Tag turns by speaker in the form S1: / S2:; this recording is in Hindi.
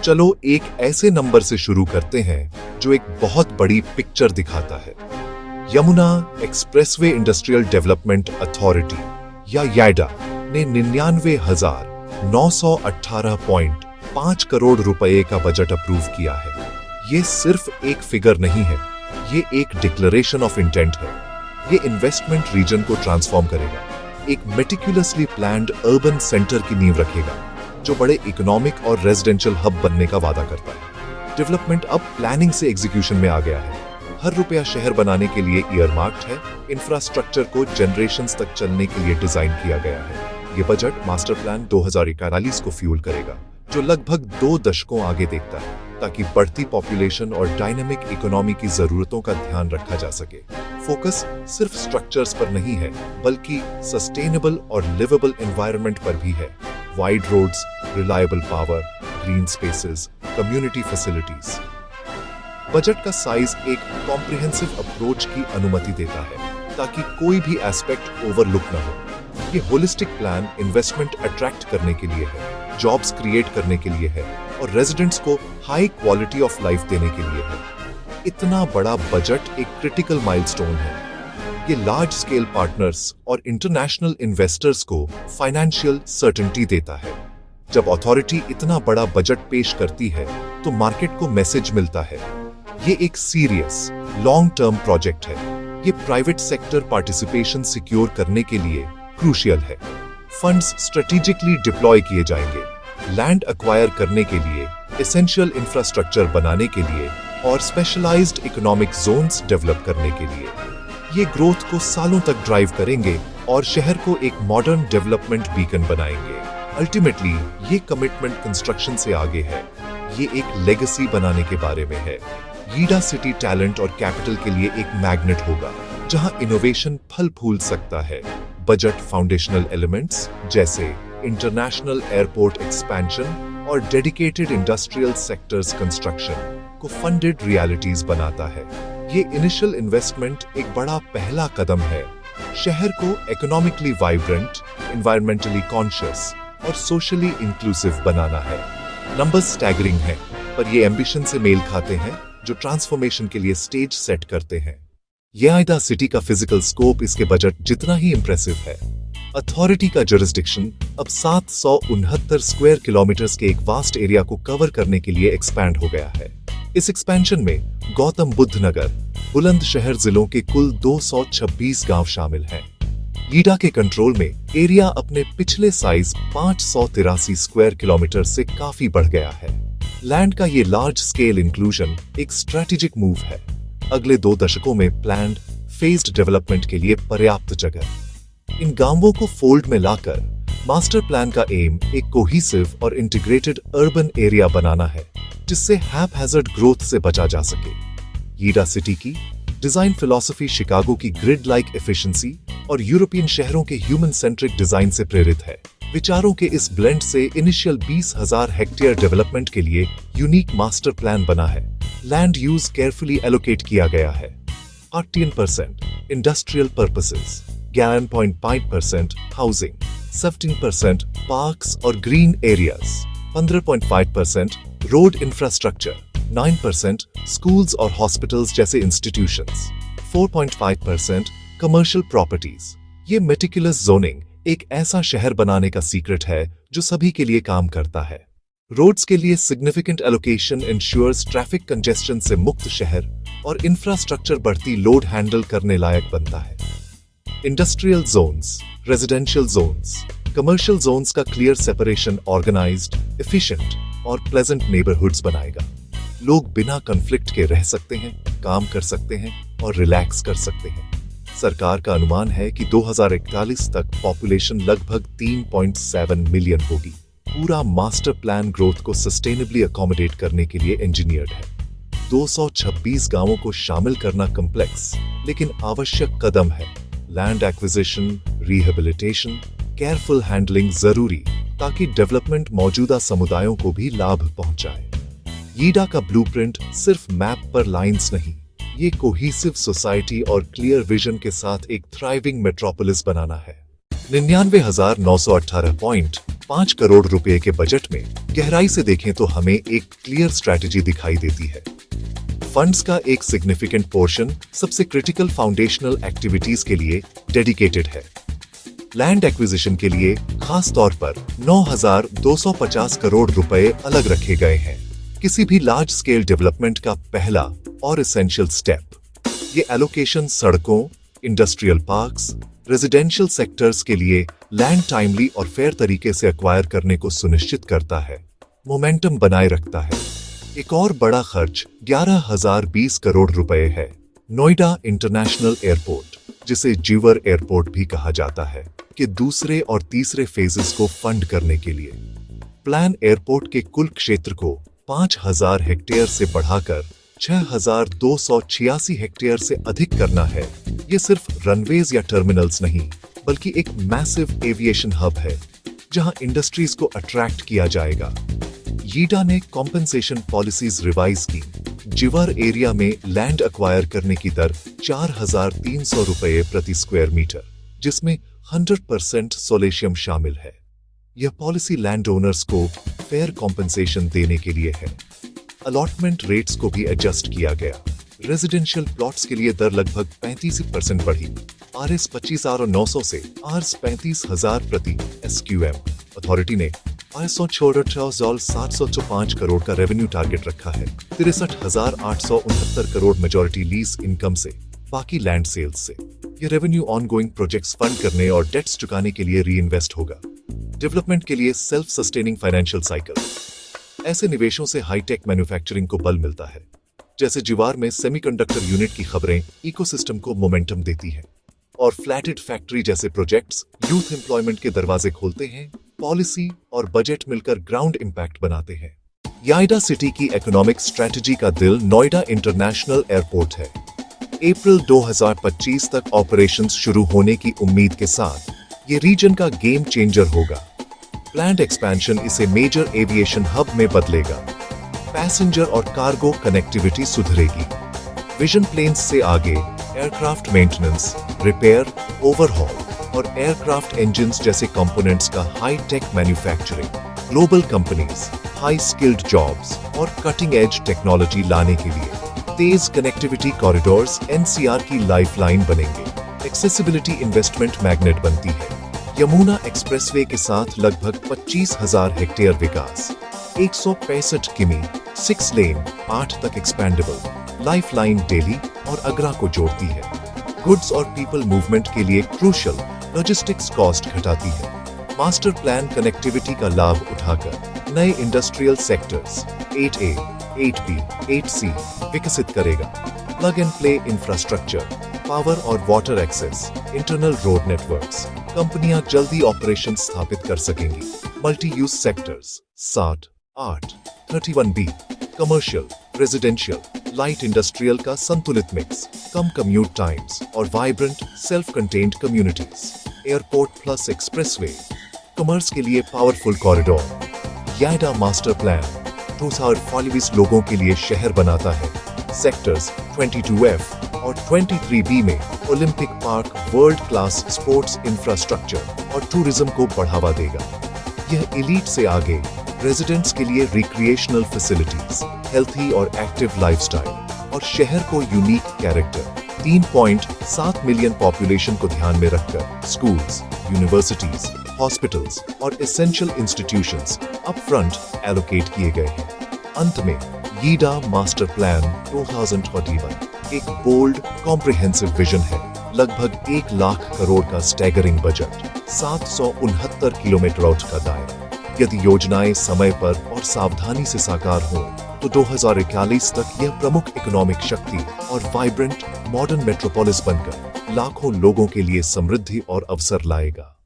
S1: चलो एक ऐसे नंबर से शुरू करते हैं जो एक बहुत बड़ी पिक्चर दिखाता है। Yamuna expressway industrial development authority या याडा ने 99,918.5 करोड़ रुपए का बजट अप्रूव किया है। ये सिर्फ एक फिगर नहीं है, ये एक डिक्लेरेशन ऑफ इंटेंट है। ये इन्वेस्टमेंट रीजन को ट्रांसफॉर्म करेगा, एक मेटिकुलसली प्लान्ड अर्बन सेंटर की नींव रखेगा जो बड़े इकोनॉमिक और रेजिडेंशियल हब बनने का वादा करता है। डेवलपमेंट अब प्लानिंग से एग्जीक्यूशन में आ गया है। हर रुपया शहर बनाने के लिए ईयरमार्क्ड है, इंफ्रास्ट्रक्चर को जनरेशंस तक चलने के लिए डिजाइन किया गया है। ये बजट मास्टर प्लान 2041 को फ्यूल करेगा, जो लगभग 2 दशकों आगे देखता है, ताकि बढ़ती पॉपुलेशन और डायनेमिक इकोनॉमी की जरूरतों का ध्यान रखा जा सके। फोकस सिर्फ स्ट्रक्चर्स पर नहीं है, बल्कि सस्टेनेबल और लिवेबल एनवायरनमेंट पर भी है। Wide roads, reliable power, green spaces, community facilities. Budget का साइज एक कॉम्प्रिहेंसिव अप्रोच की अनुमति देता है, ताकि कोई भी एस्पेक्ट ओवरलुक न हो। ये होलिस्टिक प्लान इन्वेस्टमेंट अट्रैक्ट करने के लिए है, जॉब्स क्रिएट करने के लिए है और रेजिडेंट्स को हाई क्वालिटी ऑफ लाइफ देने के लिए है। इतना बड़ा बजट एक क्रिटिकल माइलस्टोन है। ये लार्ज स्केल पार्टनर्स और इंटरनेशनल इन्वेस्टर्स को फाइनेंशियल सर्टेनिटी देता है। जब अथॉरिटी इतना बड़ा बजट पेश करती है तो मार्केट को मैसेज मिलता है, ये एक सीरियस लॉन्ग टर्म प्रोजेक्ट है। ये प्राइवेट सेक्टर पार्टिसिपेशन सिक्योर करने के लिए क्रूशियल है। फंड्स स्ट्रेटेजिकली डिप्लॉय किए जाएंगे, लैंड एक्वायर करने के लिए, एसेंशियल इंफ्रास्ट्रक्चर बनाने के लिए और स्पेशलाइज्ड इकोनॉमिक जोन्स डेवलप करने के लिए। ये ग्रोथ को सालों तक ड्राइव करेंगे और शहर को एक मॉडर्न डेवलपमेंट बीकन बनाएंगे। अल्टीमेटली ये कमिटमेंट कंस्ट्रक्शन से आगे है, ये एक लेगेसी बनाने के बारे में है। यीडा सिटी टैलेंट और कैपिटल के लिए एक मैग्नेट होगा, जहां इनोवेशन फल फूल सकता है। बजट फाउंडेशनल एलिमेंट्स जैसे इंटरनेशनल एयरपोर्ट एक्सपेंशन और डेडिकेटेड इंडस्ट्रियल सेक्टर्स कंस्ट्रक्शन को फंडेड रियलिटीज बनाता है। ये इनिशियल इन्वेस्टमेंट एक बड़ा पहला कदम है। शहर को इकोनॉमिकली वाइब्रेंट, एनवायरमेंटली कॉन्शियस और सोशली इंक्लूसिव बनाना है। नंबर्स स्टैगरिंग हैं, पर ये एम्बिशन से मेल खाते हैं जो ट्रांसफॉर्मेशन के लिए स्टेज सेट करते हैं। याडा सिटी का फिजिकल स्कोप इसके बजट जितना ही इंप्रेसिव है। अथॉरिटी का जुरिस्डिक्शन अब 769 स्क्वायर किलोमीटर्स के एक वास्ट एरिया को कवर करने के लिए एक्सपैंड हो गया है। इस एक्सपेंशन में गौतम बुद्ध नगर, बुलंदशहर जिलों के कुल 226 गांव शामिल हैं। यीडा के कंट्रोल में एरिया अपने पिछले साइज 583 स्क्वायर किलोमीटर से काफी बढ़ गया है। लैंड का ये लार्ज स्केल इंक्लूजन एक स्ट्रेटेजिक मूव है। अगले 2 दशकों में प्लान्ड फेज्ड डेवलपमेंट के लिए पर्याप्त जगह। इन गांवों को फोल्ड में लाकर मास्टर प्लान का एम एक कोहिसिव और इंटीग्रेटेड अर्बन एरिया बनाना है, जिससे हैपहैजर्ड ग्रोथ से बचा जा सके। यीडा सिटी की डिजाइन फिलॉसफी शिकागो की ग्रिड लाइक एफिशिएंसी और यूरोपियन शहरों के ह्यूमन सेंट्रिक डिजाइन से प्रेरित है। विचारों के इस ब्लेंड से इनिशियल 20,000 हेक्टेयर डेवलपमेंट के लिए यूनिक मास्टर प्लान बना है। लैंड यूज केयरफुली एलोकेट किया गया है। 18% इंडस्ट्रियल पर्पसेस, 11.5% हाउसिंग, 17% पार्क्स और green areas, 15.5% road infrastructure, 9% schools और हॉस्पिटल्स जैसे इंस्टीट्यूशंस, 4.5% कमर्शियल प्रॉपर्टीज। ये मेटिकुलस जोनिंग एक ऐसा शहर बनाने का सीक्रेट है जो सभी के लिए काम करता है। रोड्स के लिए significant allocation ensures traffic congestion से मुक्त शहर और इंफ्रास्ट्रक्चर बढ़ती लोड हैंडल करने लायक बनता है। Industrial zones, residential zones, commercial zones का क्लियर सेपरेशन ऑर्गेनाइज्ड, एफिशिएंट और प्लेजेंट नेबरहुड्स बनाएगा। लोग बिना कॉन्फ्लिक्ट के रह सकते हैं, काम कर सकते हैं और रिलैक्स कर सकते हैं। सरकार का अनुमान है कि 2041 तक पॉपुलेशन लगभग 3.7 मिलियन होगी। पूरा मास्टर प्लान ग्रोथ को सस्टेनेबली अकोमोडेट करने के लिए इंजीनियर्ड है। 226 गांवों को शामिल करना कॉम्प्लेक्स लेकिन आवश्यक कदम है। Land acquisition, rehabilitation, careful handling जरूरी, ताकि डेवलपमेंट मौजूदा समुदायों को भी लाभ पहुंचाए। यीडा का ब्लूप्रिंट सिर्फ मैप पर लाइंस नहीं, ये कोहेसिव सोसाइटी और क्लियर विजन के साथ एक थ्राइविंग मेट्रोपोलिस बनाना है। 99,918 5 करोड़ रुपए के बजट में गहराई से देखें तो हमें एक क्लियर स्ट्रैटेजी दिखाई देती है। फंड्स का एक सिग्निफिकेंट पोर्शन सबसे क्रिटिकल फाउंडेशनल एक्टिविटीज के लिए डेडिकेटेड है। लैंड एक्विजिशन के लिए खास तौर पर 9,250 करोड़ रुपए अलग रखे गए हैं। किसी भी लार्ज स्केल डेवलपमेंट का पहला और एसेंशियल स्टेप। ये एलोकेशन सड़कों, इंडस्ट्रियल पार्क्स, रेजिडेंशियल सेक्टर्स के लिए लैंड टाइमली और फेयर तरीके से एक्वायर करने को सुनिश्चित करता है, मोमेंटम बनाए रखता है। एक और बड़ा खर्च 11,020 करोड़ रुपए है। नोएडा इंटरनेशनल एयरपोर्ट, जिसे जीवर एयरपोर्ट भी कहा जाता है, के दूसरे और तीसरे फेजेस को फंड करने के लिए प्लान एयरपोर्ट के कुल क्षेत्र को 5,000 हेक्टेयर से बढ़ाकर 6,286 हेक्टेयर से अधिक करना है। ये सिर्फ रनवेज या टर्मिनल्स नहीं, बल्कि एक मैसिव एविएशन हब है, जहां इंडस्ट्रीज को अट्रैक्ट किया जाएगा। यीडा ने कॉम्पेंसेशन पॉलिसीज रिवाइज की। जिवर एरिया में लैंड एक्वायर करने की दर 4,300 रुपए प्रति स्क्वायर मीटर, जिसमें 100% सोलेशियम शामिल है। यह पॉलिसी लैंड ओनर्स को फेयर कॉम्पेंसेशन देने के लिए है। अलॉटमेंट रेट्स को भी एडजस्ट किया गया। रेजिडेंशियल प्लॉट्स के लिए दर लगभग 35% बढ़ी, RS 25,900 से RS 35,000 प्रति SQM। अथॉरिटी ने ISO 705 करोड़ का रेवेन्यू टारगेट रखा है। 63,869 करोड़ मेजॉरिटी लीज इनकम से, बाकी लैंड सेल्स से। यह रेवेन्यू ऑनगोइंग प्रोजेक्ट्स फंड करने और डेट्स चुकाने के लिए रीइन्वेस्ट होगा। डेवलपमेंट के लिए सेल्फ सस्टेनिंग फाइनेंशियल साइकिल। ऐसे निवेशों से हाईटेक मैन्युफैक्चरिंग को बल मिलता है। जैसे जिवार में सेमीकंडक्टर यूनिट की खबरें इकोसिस्टम को मोमेंटम देती हैं, और फ्लैटेड फैक्ट्री जैसे प्रोजेक्ट्स यूथ एम्प्लॉयमेंट के दरवाजे खोलते हैं। पॉलिसी और बजट मिलकर ग्राउंड इंपैक्ट बनाते हैं। नोएडा सिटी की इकोनॉमिक स्ट्रेटजी का दिल नोएडा इंटरनेशनल एयरपोर्ट है। अप्रैल 2025 तक ऑपरेशंस शुरू होने की उम्मीद के साथ ये रीजन का गेम चेंजर होगा। प्लान्ड एक्सपेंशन इसे मेजर एविएशन हब में बदलेगा। पैसेंजर और कार्गो कनेक्टिविटी सुधरेगी। विजन प्लेन्स से आगे एयरक्राफ्ट मेंटेनेंस, रिपेयर, ओवरहॉल और एयरक्राफ्ट इंजन्स जैसे कंपोनेंट्स का high tech manufacturing, global companies, high skilled jobs और कटिंग एज टेक्नोलॉजी लाने के लिए तेज कनेक्टिविटी कॉरिडोर्स NCR की लाइफलाइन बनेंगे। एक्सेसिबिलिटी इन्वेस्टमेंट मैग्नेट बनती है। यमुना एक्सप्रेसवे के साथ लगभग 25,000 हेक्टेयर विकास, 165 किमी, 6 लेन, 8 तक एक्सपेंडेबल लाइफलाइन दिल्ली और आगरा को जोड़ती है। गुड्स और पीपल मूवमेंट के लिए क्रूशियल लॉजिस्टिक्स कॉस्ट घटाती है। मास्टर प्लान कनेक्टिविटी का लाभ उठाकर नए industrial sectors 8A, 8B, 8C विकसित करेगा। Plug and play infrastructure, power और water access, internal road networks, कंपनियां जल्दी ऑपरेशन स्थापित कर सकेंगी। Multi use sectors 7, 8, 31B, commercial, residential, light industrial का संतुलित मिक्स, कम कम्यूट टाइम्स और vibrant self contained communities. Airport plus expressway, commerce के लिए powerful corridor. Noida master plan 2,040 लोगों के लिए शहर बनाता है। सेक्टर्स 22F और 23B में Olympic park, world class sports infrastructure और टूरिज्म को बढ़ावा देगा। यह एलीट से आगे रेजिडेंट्स के लिए रिक्रिएशनल फैसिलिटीज, हेल्थी और एक्टिव लाइफस्टाइल और शहर को यूनिक कैरेक्टर। 3.7 मिलियन पॉपुलेशन को ध्यान में रखकर स्कूल्स, यूनिवर्सिटीज, हॉस्पिटल्स और एसेंशियल इंस्टीट्यूशंस अपफ्रंट एलोकेट किए गए हैं। अंत में यीडा मास्टर प्लान 2021 एक बोल्ड कॉम्प्रिहेंसिव विजन है। लगभग 1 लाख करोड़ का स्टैगरिंग बजट, 769 किलोमीटर आउट का दायरा। यदि योजनाएं समय पर और सावधानी से साकार हों, तो 2041 तक यह प्रमुख इकोनॉमिक शक्ति और वाइब्रेंट मॉडर्न मेट्रोपोलिस बनकर लाखों लोगों के लिए समृद्धि और अवसर लाएगा।